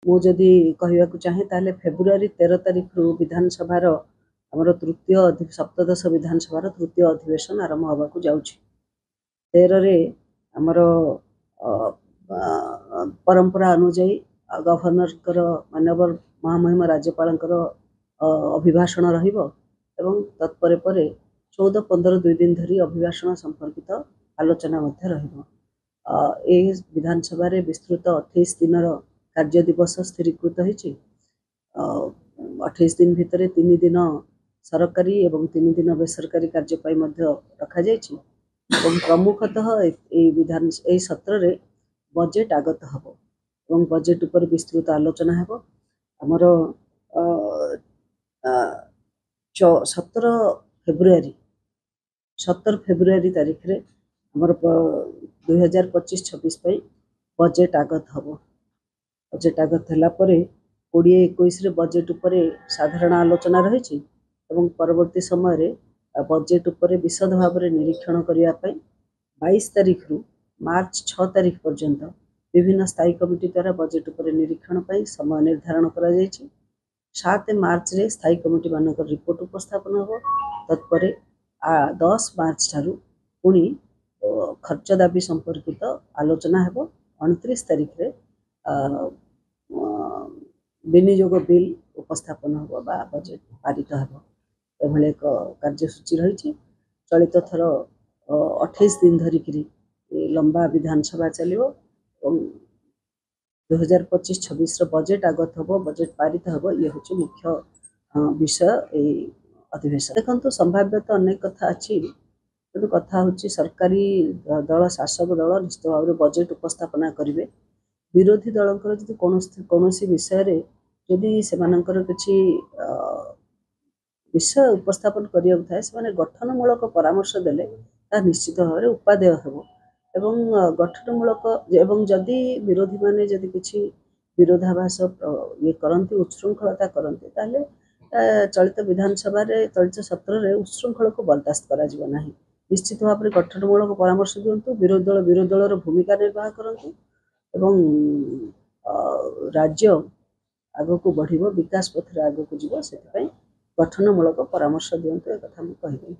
मुझे कहवाक चाहे ताले फेब्रुआरी 13 तारिख रु विधानसभा आमर तृतीय सप्तदश विधानसभा तृतीय अधिवेशन आरंभ होगा जाऊँगी 13 आमर परंपरा अनुजाई गवर्नर माननीय महामहिम राज्यपाल अभिभाषण एवं तत्पर 14-15 2 दिन धरी अभिभाषण संपर्कित आलोचना विधानसभा विस्तृत 28 दिन कार्य दिवस स्थिरीकृत होती 28 दिन भितर 3 दिन सरकारी और 3 दिन बेसरकारी कार्य रखा जाइछि। प्रमुखतः विधान सत्र रे बजेट आगत हम और बजेट उपर विस्तृत आलोचना हेब। आमर 17 फेब्रुआरी तारीख रे आमर 2025-26 बजेट आगत हम। बजेट आगत होला परे 20-21 रे बजेट उपरे साधारण आलोचना रही और परवर्ती समय बजेट उपरे विशद भाव में निरीक्षण करने 22 तारीख रु मार्च 6 तारीख पर्यंत विभिन्न स्थायी कमिटी द्वारा बजेट उपरे निरीक्षण समय निर्धारण करा जायछि। 7 मार्च रे स्थायी कमिटी मानक रिपोर्ट उपस्थापन हो। तत्पर 10 मार्च ठारू पुणी खर्च दाबी संपर्कित आलोचना हेब। 29 तारीख रे विनियोग बिल उपस्थापन हो बा बजेट पारित हेब। एभले एक कार्यसूची रही। चलित थर 28 दिन धरिक लंबा विधानसभा चलो 2025-26 बजेट आगत हम बजेट पारित हम ये हूँ मुख्य विषय अधिवेशन। देखो संभाव्य तो अनेक कथा अच्छी कि कथा हूँ सरकारी दल शासक दल निश्चित भाव में बजेट उपस्थापना करेंगे। विरोधी दलंकर जदि कौन विषय जदि से किसी विषय उपस्थापन करिया थाए से गठनमूलक परामर्श देले निश्चित भाव में उपादेय हेब एवं गठनमूलक एवं जदि विरोधी माने जदि किसी विरोधाभास ये करती उच्छृंखलता करते ताले चलित विधानसभा चलित सत्र में उच्छृंखल को बर्दास्त करा जीव नाही। निश्चित भाव में गठनमूलक परामर्श दिंतु विरोधी दलर भूमिका निर्वाह करंतु एवं राज्य आगक बढ़ विकास पथरे आगक जीव से गठनमूलक परामर्श दिंतु एक कथा मुझे कहबी।